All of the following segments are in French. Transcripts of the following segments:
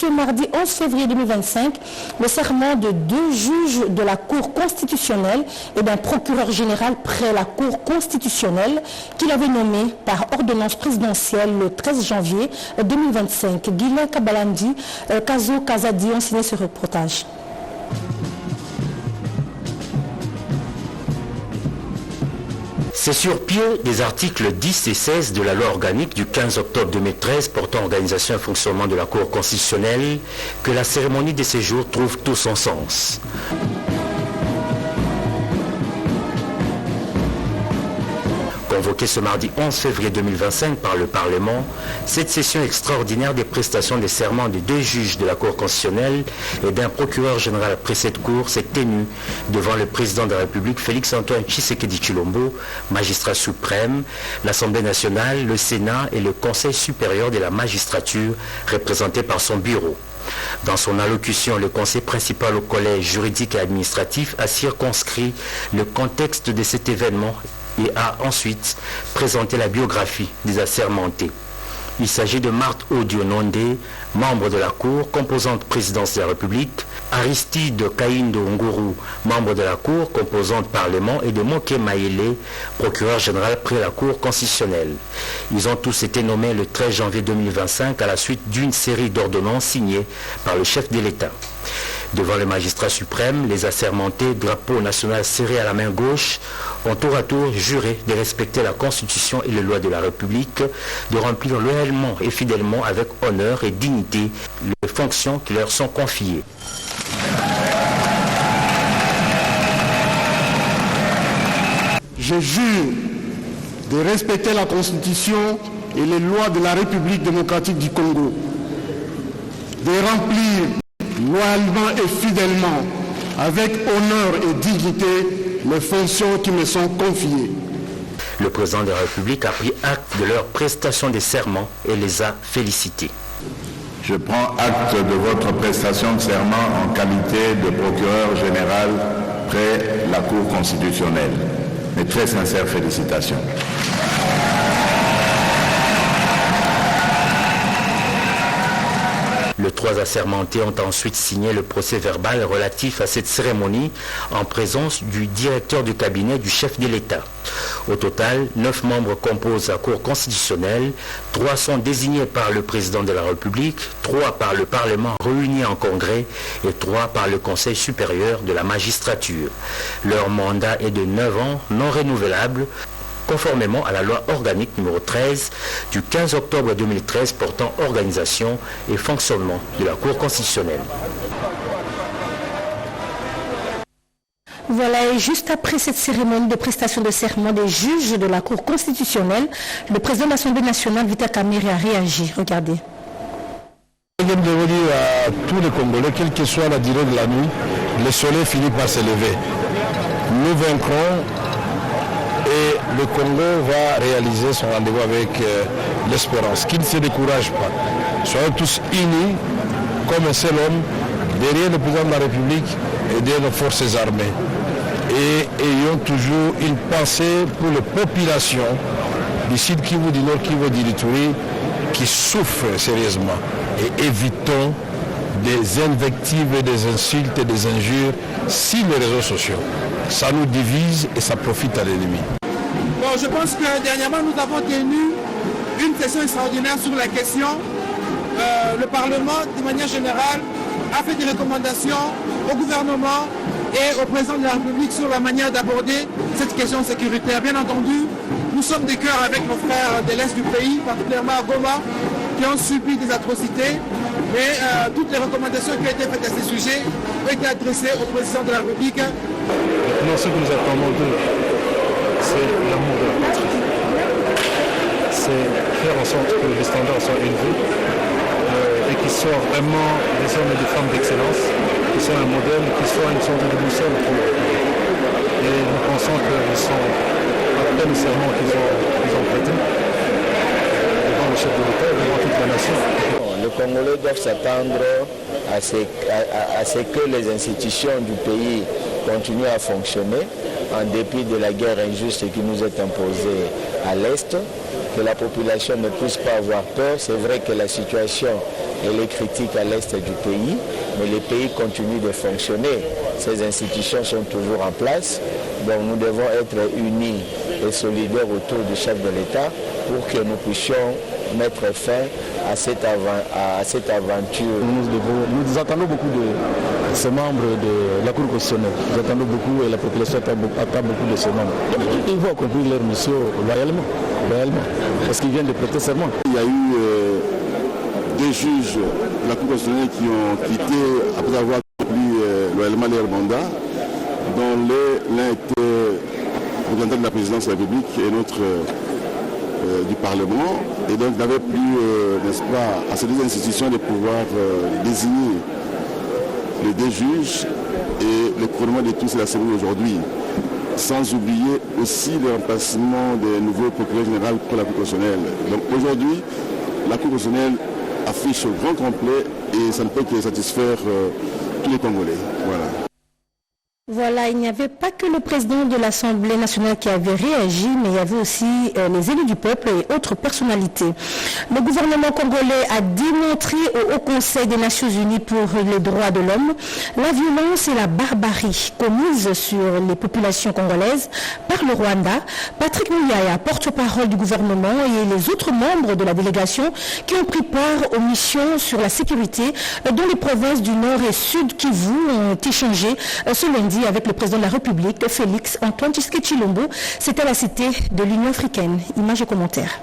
Ce mardi 11 février 2025, le serment de 2 juges de la Cour constitutionnelle et d'un procureur général près la Cour constitutionnelle qu'il avait nommé par ordonnance présidentielle le 13 janvier 2025. Guilain Kabalandi, Kazo Kazadi ont signé ce reportage. C'est sur pied des articles 10 et 16 de la loi organique du 15 octobre 2013 portant organisation et fonctionnement de la Cour constitutionnelle que la cérémonie de séjour trouve tout son sens. Convoquée ce mardi 11 février 2025 par le Parlement, cette session extraordinaire des prestations des serments des 2 juges de la Cour constitutionnelle et d'un procureur général après cette Cour s'est tenue devant le président de la République Félix-Antoine Tshisekedi Tshilombo, magistrat suprême, l'Assemblée nationale, le Sénat et le Conseil supérieur de la magistrature représenté par son bureau. Dans son allocution, le conseil principal au collège juridique et administratif a circonscrit le contexte de cet événement et a ensuite présenté la biographie des assermentés. Il s'agit de Marthe Odiononde, membre de la Cour, composante présidence de la République, Aristide Kaindo Nguru, membre de la Cour, composante Parlement, et de Moké Maïlé, procureur général près la Cour constitutionnelle. Ils ont tous été nommés le 13 janvier 2025 à la suite d'une série d'ordonnances signées par le chef de l'État. Devant le magistrat suprême, les assermentés, drapeau national serré à la main gauche, ont tour à tour juré de respecter la Constitution et les lois de la République, de remplir loyalement et fidèlement avec honneur et dignité les fonctions qui leur sont confiées. Je jure de respecter la Constitution et les lois de la République démocratique du Congo, de remplir loyalement et fidèlement, avec honneur et dignité, les fonctions qui me sont confiées. Le président de la République a pris acte de leur prestation des serments et les a félicités. Je prends acte de votre prestation de serment en qualité de procureur général près la Cour constitutionnelle. Mes très sincères félicitations. Les 3 assermentés ont ensuite signé le procès verbal relatif à cette cérémonie en présence du directeur du cabinet du chef de l'État. Au total, 9 membres composent la Cour constitutionnelle, 3 sont désignés par le président de la République, 3 par le Parlement réuni en congrès et 3 par le Conseil supérieur de la magistrature. Leur mandat est de 9 ans non renouvelable, conformément à la loi organique numéro 13 du 15 octobre 2013 portant organisation et fonctionnement de la Cour constitutionnelle. Voilà, et juste après cette cérémonie de prestation de serment des juges de la Cour constitutionnelle, le président de l'Assemblée nationale, Vital Kamerhe, a réagi. Regardez. Je viens de dire à tous les Congolais, quelle que soit la durée de la nuit, le soleil finit par se lever. Nous vaincrons et le Congo va réaliser son rendez-vous avec l'espérance. Qu'il ne se décourage pas. Soyons tous unis comme un seul homme derrière le président de la République et derrière nos forces armées. Et ayons toujours une pensée pour les populations du Sud Kivu, du Nord Kivu, du Ituri qui souffrent sérieusement. Et évitons des invectives, des insultes et des injures sur les réseaux sociaux. Ça nous divise et ça profite à l'ennemi. Bon, je pense que dernièrement, nous avons tenu une session extraordinaire sur la question. Le Parlement, de manière générale, a fait des recommandations au gouvernement et au président de la République sur la manière d'aborder cette question sécuritaire. Bien entendu, nous sommes de cœur avec nos frères de l'Est du pays, particulièrement à Goma, qui ont subi des atrocités. Mais toutes les recommandations qui ont été faites à ce sujet ont été adressées au président de la République. Non, ce que nous attendons d'eux, c'est l'amour de la patrie. C'est faire en sorte que les standards soient élevés et qu'ils soient vraiment des hommes et des femmes d'excellence, qui soient un modèle, qui soient une sorte de boussole pour eux. Et nous pensons qu'ils sont, après le serment qu'ils ont prêté, devant le chef de l'État et devant toute la nation. Les Congolais doivent s'attendre à ce que les institutions du pays continuent à fonctionner en dépit de la guerre injuste qui nous est imposée à l'Est, que la population ne puisse pas avoir peur. C'est vrai que la situation elle est critique à l'est du pays, mais le pays continue de fonctionner. Ces institutions sont toujours en place, donc nous devons être unis et solidaires autour du chef de l'État pour que nous puissions mettre fin à cette aventure. Nous attendons beaucoup de ces membres de la Cour constitutionnelle. Nous attendons beaucoup et la population attend beaucoup de ces membres. Ils vont accomplir leur mission loyalement, parce qu'ils viennent de prêter serment. Il y a eu des juges de la Cour constitutionnelle qui ont quitté après avoir accompli loyalement leur mandat, dont l'un était représentant de la présidence de la République et l'autre du Parlement, et donc n'avait plus, n'est-ce pas, à ces deux institutions de pouvoir désigner les deux juges et le couronnement de tous et la cérémonie aujourd'hui, sans oublier aussi le remplacement des nouveaux procureurs généraux pour la Cour constitutionnelle. Donc aujourd'hui, la Cour constitutionnelle affiche au grand complet et ça ne peut que satisfaire tous les Congolais. Voilà. Voilà, il n'y avait pas que le président de l'Assemblée nationale qui avait réagi, mais il y avait aussi les élus du peuple et autres personnalités. Le gouvernement congolais a démontré au Haut Conseil des Nations Unies pour les droits de l'homme la violence et la barbarie commises sur les populations congolaises par le Rwanda. Patrick Muyaya, porte-parole du gouvernement, et les autres membres de la délégation qui ont pris part aux missions sur la sécurité dans les provinces du Nord et Sud Kivu ont échangé ce lundi avec le président de la République, Félix Antoine Tshisekedi Tshilombo. C'était à la Cité de l'Union africaine. Images et commentaires.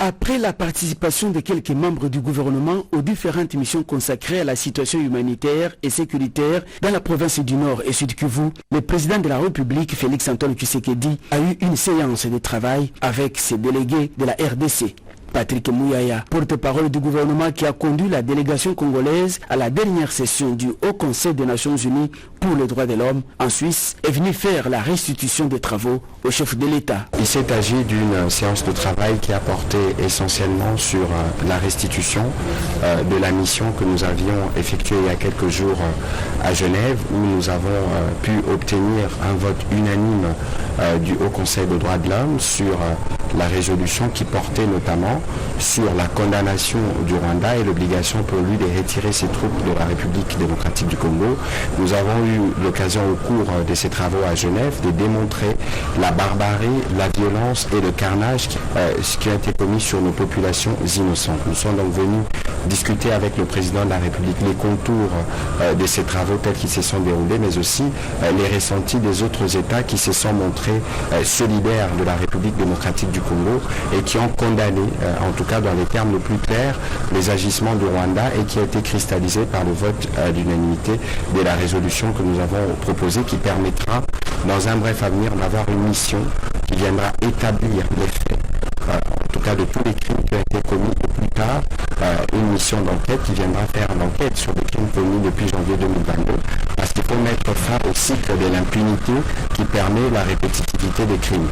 Après la participation de quelques membres du gouvernement aux différentes missions consacrées à la situation humanitaire et sécuritaire dans la province du Nord et Sud Kivu, le président de la République, Félix Antoine Tshisekedi, a eu une séance de travail avec ses délégués de la RDC. Patrick Muyaya, porte-parole du gouvernement qui a conduit la délégation congolaise à la dernière session du Haut Conseil des Nations Unies pour les droits de l'homme en Suisse, est venu faire la restitution des travaux au chef de l'État. Il s'est agi d'une séance de travail qui a porté essentiellement sur la restitution de la mission que nous avions effectuée il y a quelques jours à Genève, où nous avons pu obtenir un vote unanime du Haut Conseil des droits de l'homme sur la résolution qui portait notamment sur la condamnation du Rwanda et l'obligation pour lui de retirer ses troupes de la République démocratique du Congo. Nous avons eu l'occasion au cours de ces travaux à Genève de démontrer la barbarie, la violence et le carnage qui a été commis sur nos populations innocentes. Nous sommes donc venus discuter avec le président de la République les contours de ces travaux tels qu'ils se sont déroulés, mais aussi les ressentis des autres États qui se sont montrés solidaires de la République démocratique du Congo et qui ont condamné, en tout cas dans les termes les plus clairs, les agissements du Rwanda, et qui a été cristallisé par le vote d'unanimité de la résolution que nous avons proposée, qui permettra dans un bref avenir d'avoir une mission qui viendra établir les faits, en tout cas de tous les crimes qui ont été commis au plus tard, une mission d'enquête qui viendra faire l'enquête sur les crimes commis depuis janvier 2022, parce qu'il faut mettre fin au cycle de l'impunité qui permet la répétitivité des crimes.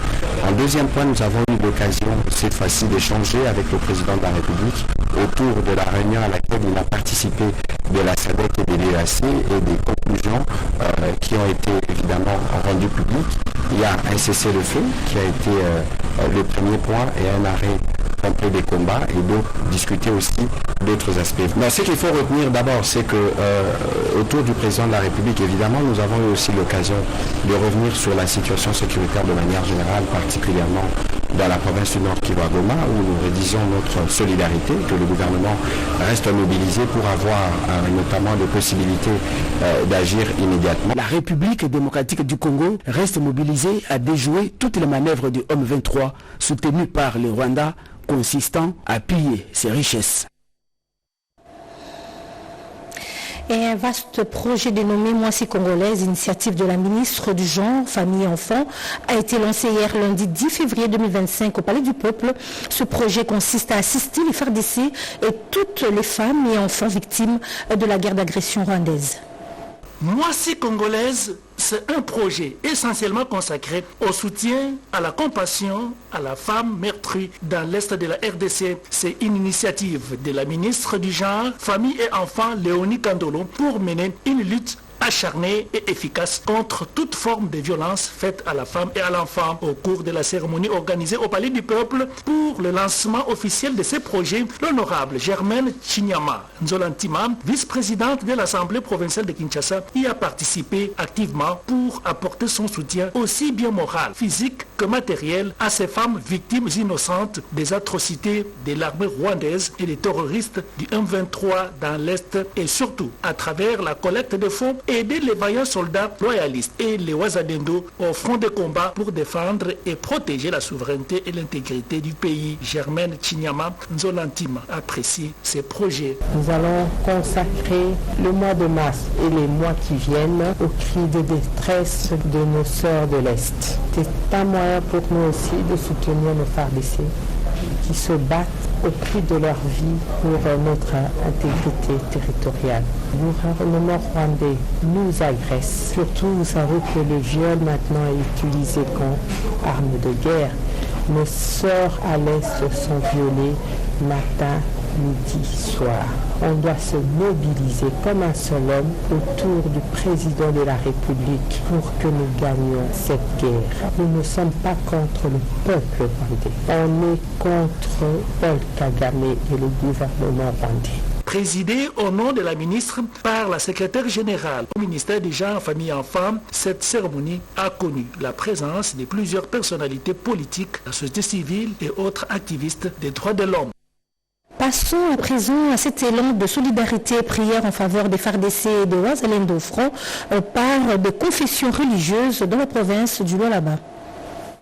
En deuxième point, nous avons eu l'occasion cette fois-ci d'échanger avec le président de la République autour de la réunion à laquelle il a participé de la SADC et de l'EAC et des conclusions qui ont été évidemment rendues publiques. Il y a un cessez-le-feu qui a été le premier point et un arrêt complet des combats, et donc discuter aussi d'autres aspects. Mais ce qu'il faut retenir d'abord, c'est que autour du président de la République, évidemment, nous avons eu aussi l'occasion de revenir sur la situation sécuritaire de manière générale, particulièrement dans la province du Nord Kivu à Goma, où nous rédigeons notre solidarité, que le gouvernement reste mobilisé pour avoir notamment des possibilités d'agir immédiatement. La République démocratique du Congo reste mobilisée à déjouer toutes les manœuvres du Homme 23 soutenues par le Rwanda, consistant à piller ses richesses. Et un vaste projet dénommé Moissy Congolaise, initiative de la ministre du Genre, Famille et Enfants, a été lancé hier lundi 10 février 2025 au Palais du Peuple. Ce projet consiste à assister les FARDC et toutes les femmes et enfants victimes de la guerre d'agression rwandaise. Moissy Congolaise, c'est un projet essentiellement consacré au soutien, à la compassion, à la femme meurtrie dans l'Est de la RDC. C'est une initiative de la ministre du Genre, Famille et Enfants, Léonie Kandolo, pour mener une lutte acharnée et efficace contre toute forme de violence faite à la femme et à l'enfant. Au cours de la cérémonie organisée au Palais du Peuple pour le lancement officiel de ces projets, l'honorable Germaine Chinyama Nzolantima, vice-présidente de l'Assemblée provinciale de Kinshasa, y a participé activement pour apporter son soutien aussi bien moral, physique que matériel à ces femmes victimes innocentes des atrocités de l'armée rwandaise et des terroristes du M23 dans l'Est, et surtout à travers la collecte de fonds, aider les vaillants soldats loyalistes et les Wazalendo au front de combat pour défendre et protéger la souveraineté et l'intégrité du pays. Germaine Chinyama Nzolantima apprécie ces projets. Nous allons consacrer le mois de mars et les mois qui viennent au cri de détresse de nos sœurs de l'Est. C'est un moyen pour nous aussi de soutenir nos FARDC qui se battent au prix de leur vie pour notre intégrité territoriale. Le gouvernement rwandais nous agresse. Surtout, vous savez que le viol maintenant est utilisé comme arme de guerre. Nos sœurs à l'Est sont violées matin, midi, soir. On doit se mobiliser comme un seul homme autour du président de la République pour que nous gagnions cette guerre. Nous ne sommes pas contre le peuple rwandais. On est contre Paul Kagame et le gouvernement rwandais. Présidée au nom de la ministre par la secrétaire générale au ministère des Gens, Famille et Enfants, cette cérémonie a connu la présence de plusieurs personnalités politiques, la société civile et autres activistes des droits de l'homme. Passons à présent à cet élan de solidarité et prière en faveur des FARDC et de Wazalendo au front par des confessions religieuses dans la province du Lualaba.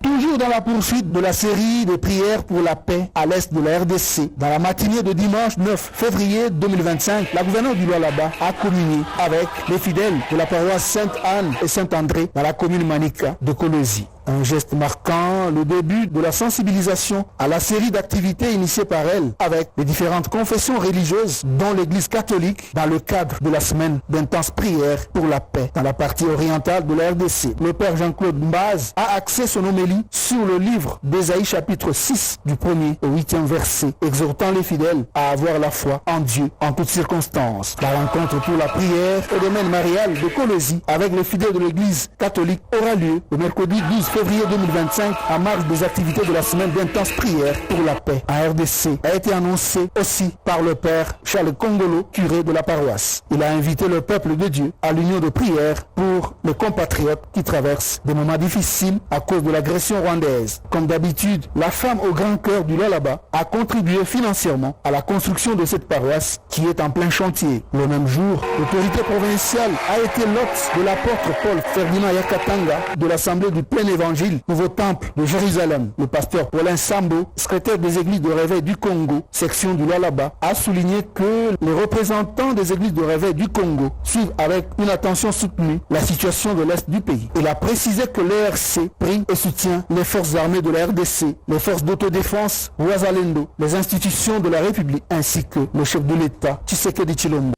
Toujours dans la poursuite de la série de prières pour la paix à l'est de la RDC, dans la matinée de dimanche 9 février 2025, la gouverneure du Lualaba a communié avec les fidèles de la paroisse Sainte-Anne et Saint-André dans la commune Manika de Kolosi. Un geste marquant le début de la sensibilisation à la série d'activités initiées par elle avec les différentes confessions religieuses dont l'Église catholique dans le cadre de la semaine d'intenses prières pour la paix dans la partie orientale de la RDC. Le père Jean-Claude Mbaz a axé son homélie sur le livre d'Ésaïe chapitre 6 du 1er au 8e verset, exhortant les fidèles à avoir la foi en Dieu en toutes circonstances. La rencontre pour la prière au domaine marial de Kolosi avec les fidèles de l'Église catholique aura lieu le mercredi 12 février 2025 en marge des activités de la semaine d'intenses prières pour la paix à RDC a été annoncé aussi par le père Charles Kongolo, curé de la paroisse. Il a invité le peuple de Dieu à l'union de prière pour les compatriotes qui traversent des moments difficiles à cause de l'agression rwandaise. Comme d'habitude, la femme au grand cœur du Lualaba a contribué financièrement à la construction de cette paroisse qui est en plein chantier. Le même jour, l'autorité provinciale a été l'hôte de l'apôtre Paul Ferdinand Yakatanga de l'Assemblée du plein évangile, nouveau temple de Jérusalem. Le pasteur Paulin Sambo, secrétaire des églises de réveil du Congo, section du Lualaba, a souligné que les représentants des églises de réveil du Congo suivent avec une attention soutenue la situation de l'Est du pays. Il a précisé que l'ERC prie et soutient les forces armées de la RDC, les forces d'autodéfense, Wazalendo, les institutions de la République, ainsi que le chef de l'État, Tshisekedi Tshilombo.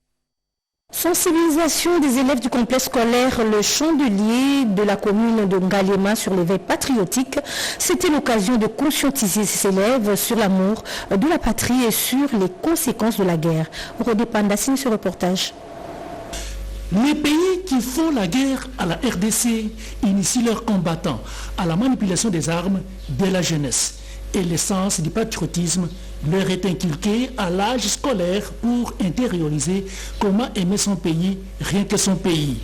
Sensibilisation des élèves du complexe scolaire Le Chandelier de la commune de Ngalema sur l'éveil patriotique. C'était l'occasion de conscientiser ces élèves sur l'amour de la patrie et sur les conséquences de la guerre. Rodé Panda signe ce reportage. Les pays qui font la guerre à la RDC initient leurs combattants à la manipulation des armes de la jeunesse. Et l'essence du patriotisme leur est inculquée à l'âge scolaire pour intérioriser comment aimer son pays, rien que son pays.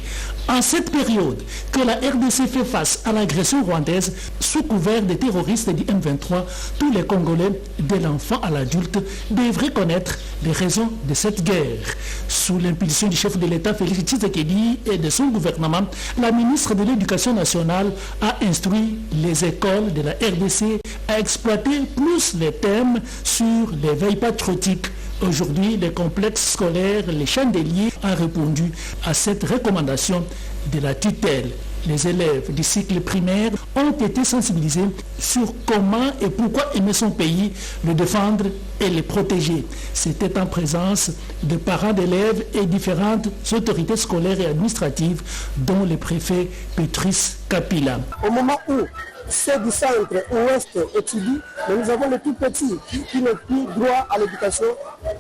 En cette période que la RDC fait face à l'agression rwandaise sous couvert des terroristes du M23, tous les Congolais, de l'enfant à l'adulte, devraient connaître les raisons de cette guerre. Sous l'impulsion du chef de l'État Félix Tshisekedi et de son gouvernement, la ministre de l'Éducation nationale a instruit les écoles de la RDC à exploiter plus les thèmes sur l'éveil patriotique. Aujourd'hui, les complexes scolaires, les Chandeliers, ont répondu à cette recommandation de la tutelle. Les élèves du cycle primaire ont été sensibilisés sur comment et pourquoi aimer son pays, le défendre et le protéger. C'était en présence de parents d'élèves et différentes autorités scolaires et administratives, dont le préfet Petrus Kapila. Au moment où ceux du centre ouest étudient, mais nous avons les tout petits qui n'ont plus droit à l'éducation.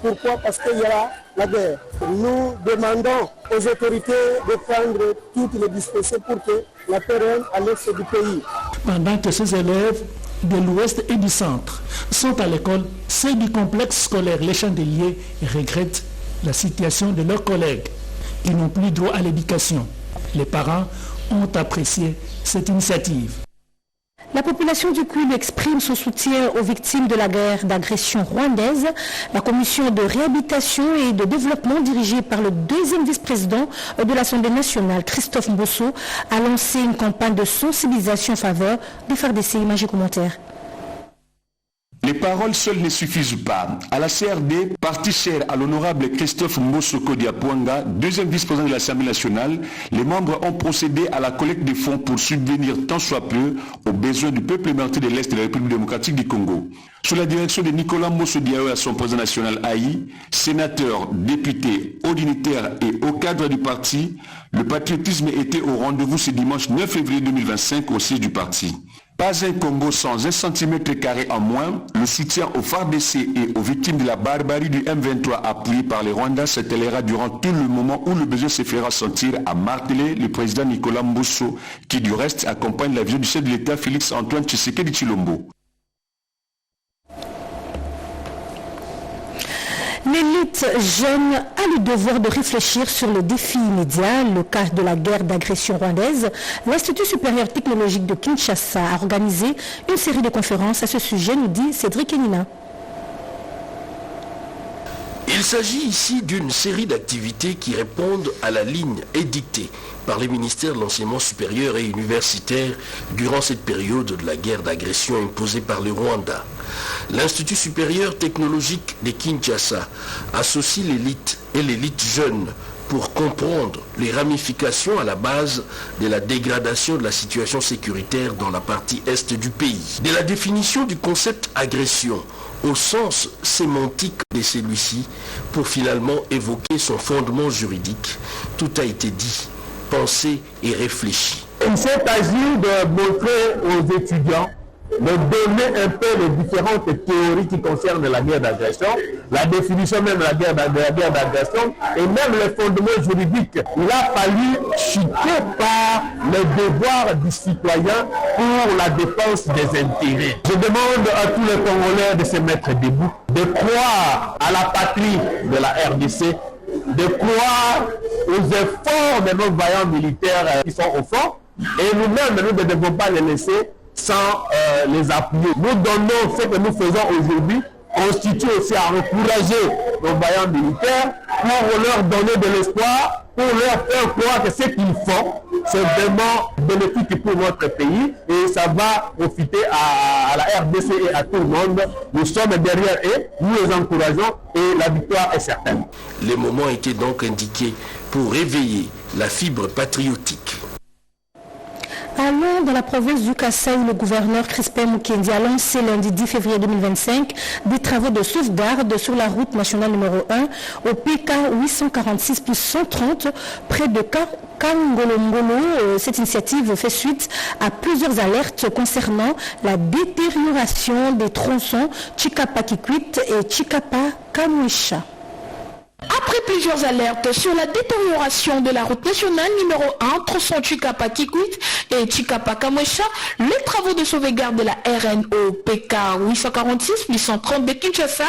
Pourquoi? Parce qu'il y a la guerre. Nous demandons aux autorités de prendre toutes les dispositions pour que la paix règne à l'est du pays. Pendant que ces élèves de l'ouest et du centre sont à l'école, ceux du complexe scolaire Les Chandeliers regrettent la situation de leurs collègues qui n'ont plus droit à l'éducation. Les parents ont apprécié cette initiative. La population du Kwilu exprime son soutien aux victimes de la guerre d'agression rwandaise. La commission de réhabilitation et de développement dirigée par le deuxième vice-président de l'Assemblée nationale, Christophe Mbosso, a lancé une campagne de sensibilisation en faveur des FARDC. Images et commentaires. Les paroles seules ne suffisent pas. À la CRD, parti cher à l'honorable Christophe Mbosso Kodiapwanga, deuxième vice-président de l'Assemblée nationale, les membres ont procédé à la collecte de fonds pour subvenir tant soit peu aux besoins du peuple meurtri de l'Est de la République démocratique du Congo. Sous la direction de Nicolas Mbosso Diawe à son président national Haï, sénateur, député, haut dignitaire et haut cadre du parti, le patriotisme était au rendez-vous ce dimanche 9 février 2025 au siège du parti. Pas un Congo sans 1 cm² en moins, le soutien aux FARDC et aux victimes de la barbarie du M23 appuyé par les Rwandais s'étalera durant tout le moment où le besoin se fera sentir, a martelé le président Nicolas Mbosso, qui du reste accompagne la vision du chef de l'État Félix Antoine Tshisekedi Tshilombo. L'élite jeune a le devoir de réfléchir sur le défi immédiat, le cas de la guerre d'agression rwandaise. L'Institut supérieur technologique de Kinshasa a organisé une série de conférences à ce sujet, nous dit Cédric Enina. Il s'agit ici d'une série d'activités qui répondent à la ligne édictée par les ministères de l'enseignement supérieur et universitaire durant cette période de la guerre d'agression imposée par le Rwanda. L'Institut supérieur technologique de Kinshasa associe l'élite et l'élite jeune pour comprendre les ramifications à la base de la dégradation de la situation sécuritaire dans la partie est du pays. De la définition du concept agression au sens sémantique de celui-ci pour finalement évoquer son fondement juridique. Tout a été dit, pensé et réfléchi. Il s'est agi de montrer aux étudiants, de donner un peu les différentes théories qui concernent la guerre d'agression, la définition même de la guerre d'agression et même les fondements juridiques. Il a fallu chuter par les devoirs du citoyen pour la défense des intérêts. Je demande à tous les Congolais de se mettre debout, de croire à la patrie de la RDC, de croire aux efforts de nos vaillants militaires qui sont au front, et nous-mêmes, nous ne devons pas les laisser sans les appuyer. Nous donnons ce que nous faisons aujourd'hui, constitue aussi à encourager nos vaillants militaires pour leur donner de l'espoir, pour leur faire croire que ce qu'ils font, c'est vraiment bénéfique pour notre pays et ça va profiter à la RDC et à tout le monde. Nous sommes derrière eux, nous les encourageons et la victoire est certaine. Les moments étaient donc indiqués pour réveiller la fibre patriotique. Allons dans la province du Kasaï où le gouverneur Crispin Mukendi a lancé lundi 10 février 2025 des travaux de sauvegarde sur la route nationale numéro 1 au PK 846+130 près de Kangolongolo. Cette initiative fait suite à plusieurs alertes concernant la détérioration des tronçons Chikapa-Kikwit et Chikapa-Kamwisha. Après plusieurs alertes sur la détérioration de la route nationale numéro 1, tronçon Chikapa-Kikwit et Chikapa-Kamwisha, les travaux de sauvegarde de la RNO PK 846-830 de Kinshasa,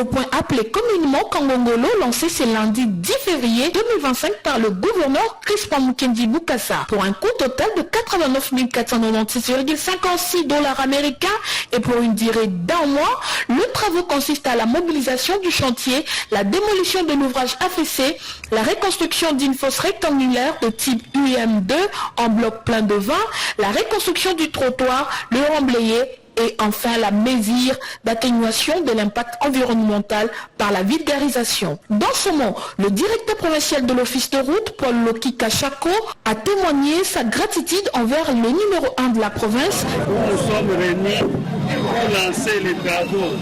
au point appelé communément Kangongolo, lancé ce lundi 10 février 2025 par le gouverneur Crispin Mukendi Bukasa, pour un coût total de 89 496,56 $ américains et pour une durée d'1 mois. Le travaux consiste à la mobilisation du chantier, la démolition de l'ouvrage affaissé, la reconstruction d'une fosse rectangulaire de type UM2 en bloc plein de vin, la reconstruction du trottoir, le remblayé et enfin la mesure d'atténuation de l'impact environnemental par la vulgarisation. Dans ce moment, le directeur provincial de l'office de route, Paul Loki Kachako, a témoigné sa gratitude envers le numéro 1 de la province. Nous nous sommes réunis pour lancer les travaux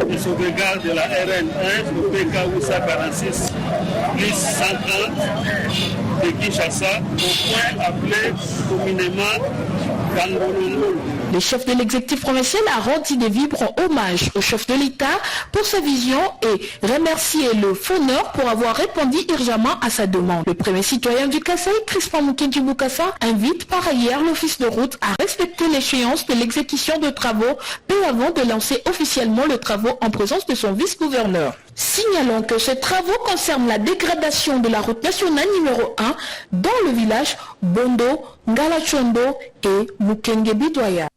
de sauvegarde de la RN1, le PK 846 plus 130 de Kinshasa, au point appelé communément Kangolongolo. Le chef de l'exécutif provincial a rendu des vibrants hommages au chef de l'État pour sa vision et remercié le fauneur pour avoir répondu urgemment à sa demande. Le premier citoyen du Kasaï, Crispin Mukenji Bukasa, invite par ailleurs l'office de route à respecter l'échéance de l'exécution de travaux peu avant de lancer officiellement le travaux en présence de son vice-gouverneur. Signalons que ces travaux concernent la dégradation de la route nationale numéro 1 dans le village Bondo, Ngalachondo et Mukengebidoya.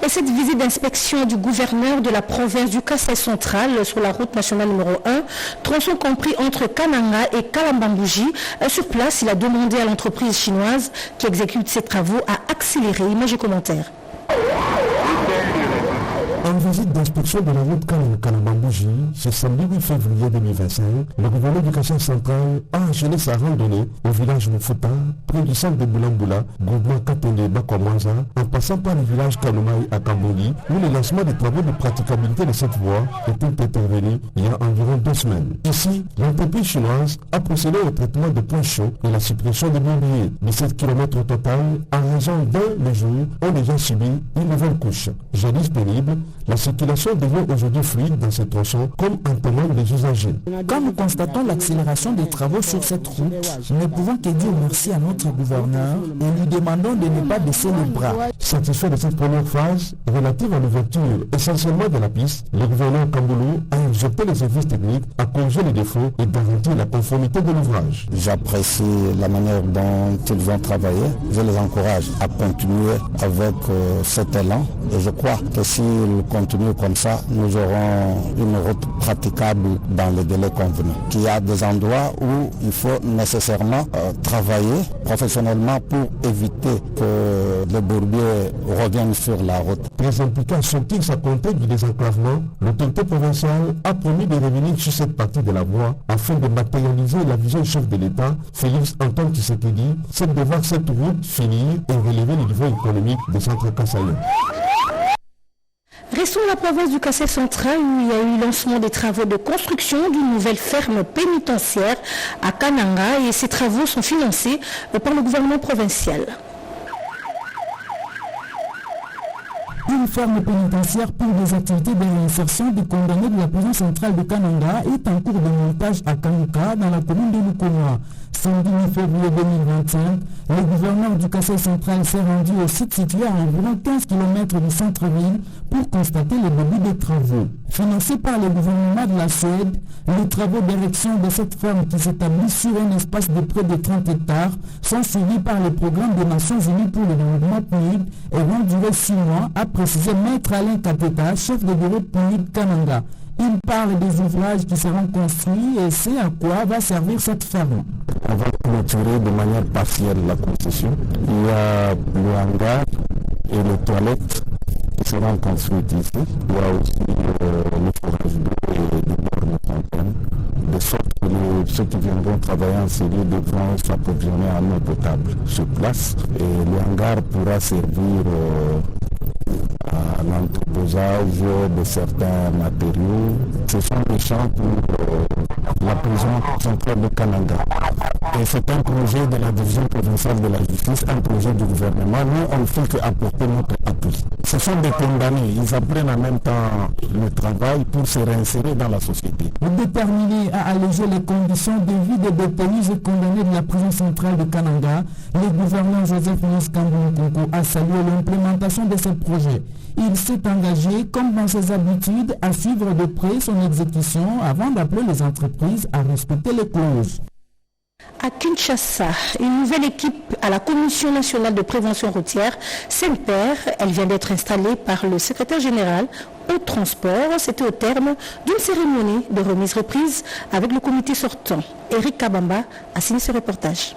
Et cette visite d'inspection du gouverneur de la province du Kasaï central sur la route nationale numéro 1, tronçon compris entre Kananga et Kalambambouji, sur place, il a demandé à l'entreprise chinoise qui exécute ces travaux à accélérer. Images et commentaires. En visite d'inspection de la route Kalambambouji, ce samedi 8 février 2025, le gouverneur du Kasaï central a enchaîné sa randonnée au village Mufouta, près du centre de Boulambula, groupement Katende Bakwamwaza, en passant par le village Kanomaï à Kamboli, où le lancement des travaux de praticabilité de cette voie était intervenu il y a environ 2 semaines. Ici, l'entreprise chinoise a procédé au traitement de points chauds et la suppression de mobiliers. 17 km au total, en raison d'un jour, ont déjà subi une nouvelle couche. Jadis pénible, la circulation devient aujourd'hui fluide dans ces tronçons, comme en témoignent les usagers. Quand nous constatons l'accélération des travaux sur cette route, nous ne pouvons que dire merci à notre gouverneur et lui demandons de ne pas baisser les bras. Satisfait de cette première phase, relative à l'ouverture essentiellement de la piste, le gouverneur Kamboulou a exhorté les services techniques à corriger les défauts et garantir la conformité de l'ouvrage. J'apprécie la manière dont ils vont travailler. Je les encourage à continuer avec cet élan et je crois que s'ils continuent comme ça, nous aurons une route praticable dans les délais convenus. Il y a des endroits où il faut nécessairement travailler professionnellement pour éviter que les bourbiers reviennent sur la route. Très impliqué à sortir sa comté du désenclavement, l'autorité provinciale a promis de revenir sur cette partie de la voie afin de matérialiser la vision du chef de l'État, Félix Antoine Tshisekedi, c'est de voir cette route finir et relever le niveau économique des centres kasaïens. Restons à la province du Kasaï central où il y a eu lancement des travaux de construction d'une nouvelle ferme pénitentiaire à Kananga et ces travaux sont financés par le gouvernement provincial. Une ferme pénitentiaire pour des activités de réinsertion des condamnés de la prison centrale de Kananga est en cours de montage à Kanuka dans la commune de Lukonoa. Samedi 8 février 2025, le gouverneur du Kasaï central s'est rendu au site situé à environ 15 km du centre-ville pour constater le début des travaux. Financés par le gouvernement de la Suède, les travaux d'érection de cette ferme qui s'établit sur un espace de près de 30 hectares sont suivis par le programme des Nations Unies pour le développement PNUD et vont durer 6 mois, a précisé Maître Alain Kateta, chef de bureau PNUD Kananga. Il parle des ouvrages qui seront construits et c'est à quoi va servir cette ferme. On va clôturer de manière partielle la concession. Il y a le hangar et les toilettes qui seront construites ici. Il y a aussi le forage d'eau et des bornes de fontaine, de sorte que ceux qui viendront travailler en série devront s'approvisionner en eau potable sur place. Et le hangar pourra servir à l'entreposage de certains matériaux. Ce sont des champs pour la prison centrale de Kananga. Et c'est un projet de la division provinciale de la justice, un projet du gouvernement. Nous, on ne fait qu'apporter notre appui. Ce sont des condamnés. Ils apprennent en même temps le travail pour se réinsérer dans la société. Déterminé à alléger les conditions de vie des détenus et condamnés de la prison centrale de Kananga, le gouverneur Joseph Niskambounkoko a salué l'implémentation de ce projet. Il s'est engagé, comme dans ses habitudes, à suivre de près son exécution avant d'appeler les entreprises à respecter les clauses. À Kinshasa, une nouvelle équipe à la Commission nationale de prévention routière, SEMPER, elle vient d'être installée par le secrétaire général au transport. C'était au terme d'une cérémonie de remise-reprise avec le comité sortant. Eric Kabamba a signé ce reportage.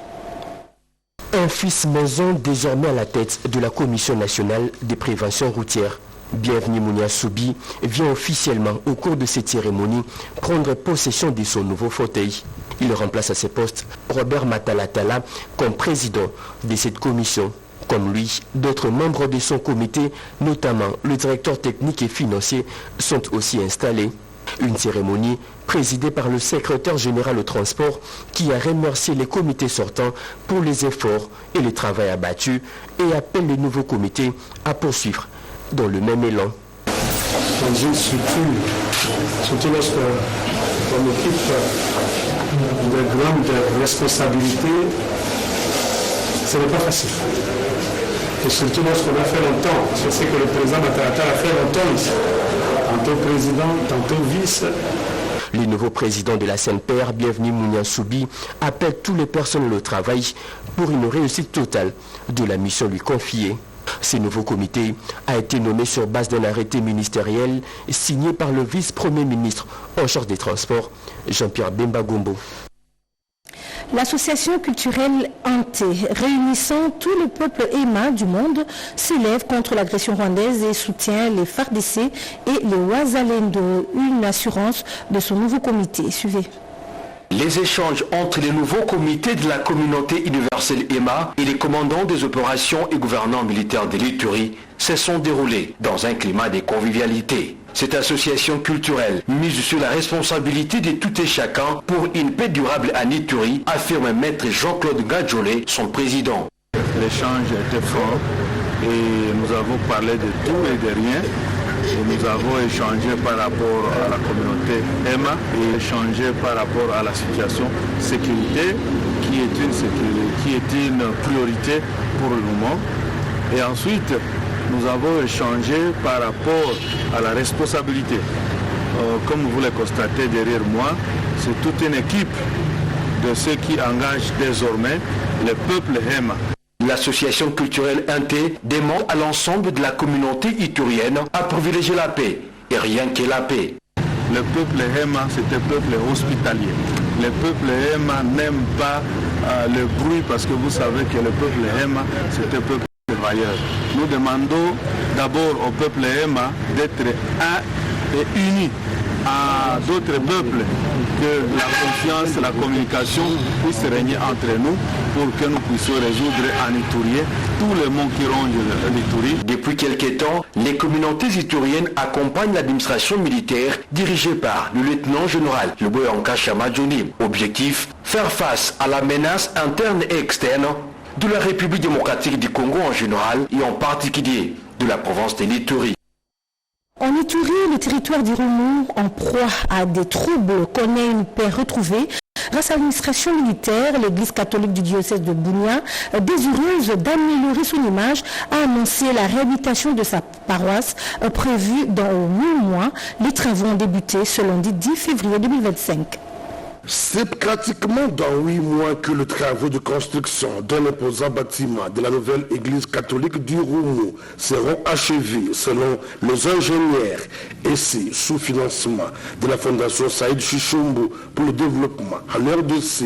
Un fils maison désormais à la tête de la Commission nationale de prévention routière. Bienvenue Mounia Soubi vient officiellement au cours de cette cérémonie prendre possession de son nouveau fauteuil. Il remplace à ce poste Robert Matalatala comme président de cette commission. Comme lui, d'autres membres de son comité, notamment le directeur technique et financier, sont aussi installés. Une cérémonie présidée par le secrétaire général au transport qui a remercié les comités sortants pour les efforts et le travail abattu et appelle les nouveaux comités à poursuivre dans le même élan. Dans une structure, surtout lorsqu'on occupe de grandes responsabilités, ce n'est pas facile. Et surtout lorsqu'on a fait longtemps, je sais que le président Mataratal a fait longtemps ici, tantôt président, tantôt vice. Le nouveau président de la CNPR, Bienvenu Mounia Soubi, appelle tous les personnels au travail pour une réussite totale de la mission lui confiée. Ce nouveau comité a été nommé sur base d'un arrêté ministériel signé par le vice-premier ministre en charge des transports, Jean-Pierre Bemba Gombo. L'association culturelle Ante, réunissant tout le peuple Emma du monde, s'élève contre l'agression rwandaise et soutient les FARDC et les Wazalendo, une assurance de son nouveau comité. Suivez. Les échanges entre les nouveaux comités de la communauté universelle EMA et les commandants des opérations et gouvernants militaires de l'Ituri se sont déroulés dans un climat de convivialité. Cette association culturelle mise sur la responsabilité de tout et chacun pour une paix durable à Ituri, affirme maître Jean-Claude Gadjolé, son président. L'échange était fort et nous avons parlé de tout et de rien. Et nous avons échangé par rapport à la communauté EMA et échangé par rapport à la situation sécurité qui est une priorité pour le moment. Et ensuite, nous avons échangé par rapport à la responsabilité. Comme vous le constatez derrière moi, c'est toute une équipe de ceux qui engagent désormais le peuple EMA. L'association culturelle Inté demande à l'ensemble de la communauté iturienne à privilégier la paix, et rien que la paix. Le peuple Hema, c'est un peuple hospitalier. Le peuple Hema n'aime pas le bruit parce que vous savez que le peuple Hema, c'est un peuple travailleur. Nous demandons d'abord au peuple Hema d'être un et uni à d'autres peuples, que la confiance, la communication puisse régner entre nous pour que nous puissions résoudre en Iturien tous les maux qui rongent l'Ituri. Depuis quelques temps, les communautés ituriennes accompagnent l'administration militaire dirigée par le lieutenant-général Luboyanka Chamadjoni. Objectif, faire face à la menace interne et externe de la République démocratique du Congo en général et en particulier de la province de l'Ituri. En Ituri, le territoire d'Irumu, en proie à des troubles, connaît une paix retrouvée. Grâce à l'administration militaire, l'église catholique du diocèse de Bunia, désireuse d'améliorer son image, a annoncé la réhabilitation de sa paroisse prévue dans 8 mois. Les travaux ont débuté ce lundi 10 février 2025. C'est pratiquement dans 8 mois que les travaux de construction d'un imposant bâtiment de la nouvelle église catholique du Roumu seront achevés selon les ingénieurs et c'est sous financement de la fondation Saïd Chichombo pour le développement en RDC.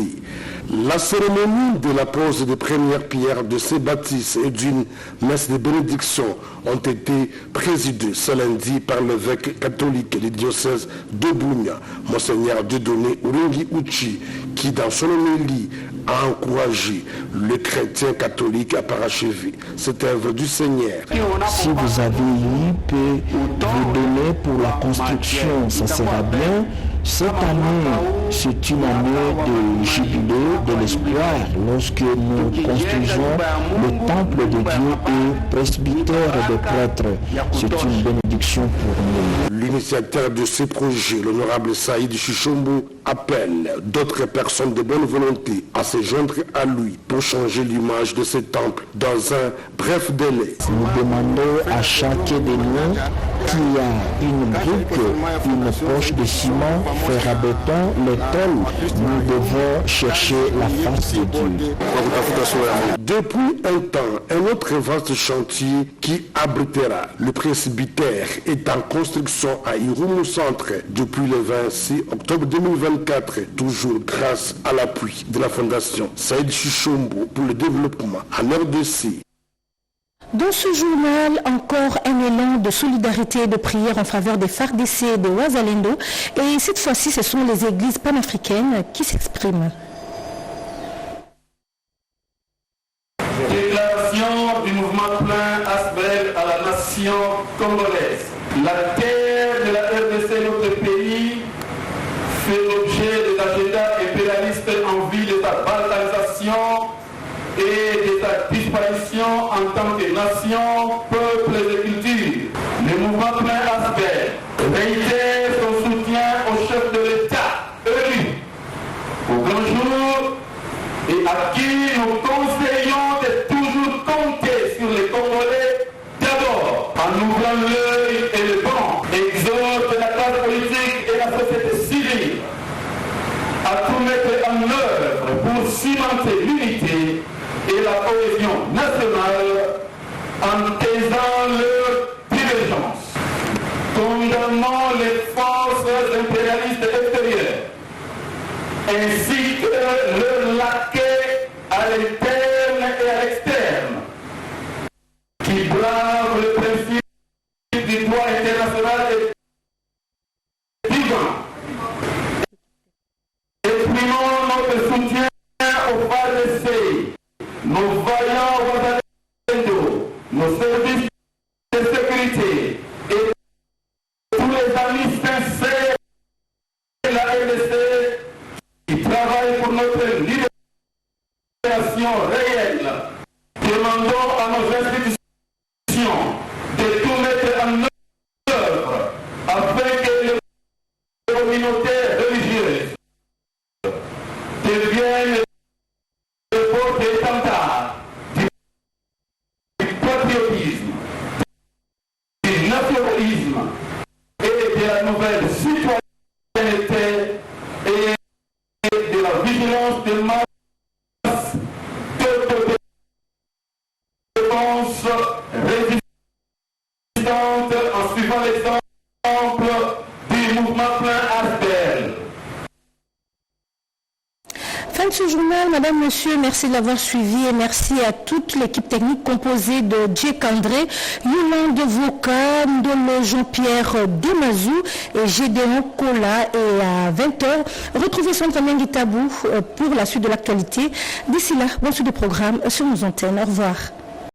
La cérémonie de la pose des premières pierres de ces bâtisses et d'une messe de bénédiction ont été présidées ce lundi par l'évêque catholique du diocèse de Bunia, Monseigneur Dieudonné Uringi Uchi, qui dans son homélie a encouragé les chrétiens catholiques à parachever cette œuvre du Seigneur. Si vous avez une peut vous donner pour la construction, ça sera bien. Cette année, c'est une année de jubilé, de l'espoir, lorsque nous construisons le temple de Dieu et presbytère des prêtres. C'est une bénédiction pour nous. L'initiateur de ce projet, l'honorable Saïd Chichombo, appelle d'autres personnes de bonne volonté à se joindre à lui pour changer l'image de ce temple dans un bref délai. Nous demandons à chacun de nous qui a une brique, une poche de ciment, fer à béton, les tôles, nous devons chercher la face de Dieu. Depuis un temps, un autre vaste chantier qui abritera le presbytère est en construction à Irumu Centre depuis le 26 octobre 2024, toujours grâce à l'appui de la fondation Saïd Chichombo pour le développement en RDC. Dans ce journal, encore un élan de solidarité et de prière en faveur des FARDC et des Wazalendo. Et cette fois-ci, ce sont les églises panafricaines qui s'expriment. Déclaration du mouvement plein Asbel à la nation congolaise. La terre de la RDC, notre pays, et de sa disparition en tant que nation, peuple et culture. Le mouvement plein aspect réitère son soutien au chef de l'État élu au grand jour et à qui nous conseillons de toujours compter sur les Congolais d'abord en ouvrant l'œil et le banc, exhorte la classe politique et la société civile à tout mettre en œuvre pour cimenter l'unité et la cohésion nationale en taisant leurs divergences. Condamnant les forces impérialistes extérieures ainsi que leurs laquais à l'interne et à l'externe qui bravent le principe du droit international et vivant. Exprimons notre soutien aux FARDC, nos vaillants Ouazalendo, nos services de sécurité et tous les amis sincères de la RDC qui travaillent pour notre libération réelle. Demandons à nos institutions de tout mettre en œuvre afin que les communautés religieuses deviennent le porte-étendard du patriotisme, du nationalisme et de la nouvelle citoyenneté et de la vigilance des masses d'autodéfense résistante en suivant l'exemple du mouvement plein Asbel. Fin de ce journal, Madame, Monsieur, merci de l'avoir suivi et merci à toute l'équipe technique composée de Djek André, Yolande Voka, Ndolo Jean-Pierre Demazou et Gédéon Kola. Et à 20h, retrouvez Santana Guitabou pour la suite de l'actualité. D'ici là, bonne suite de programme sur nos antennes. Au revoir.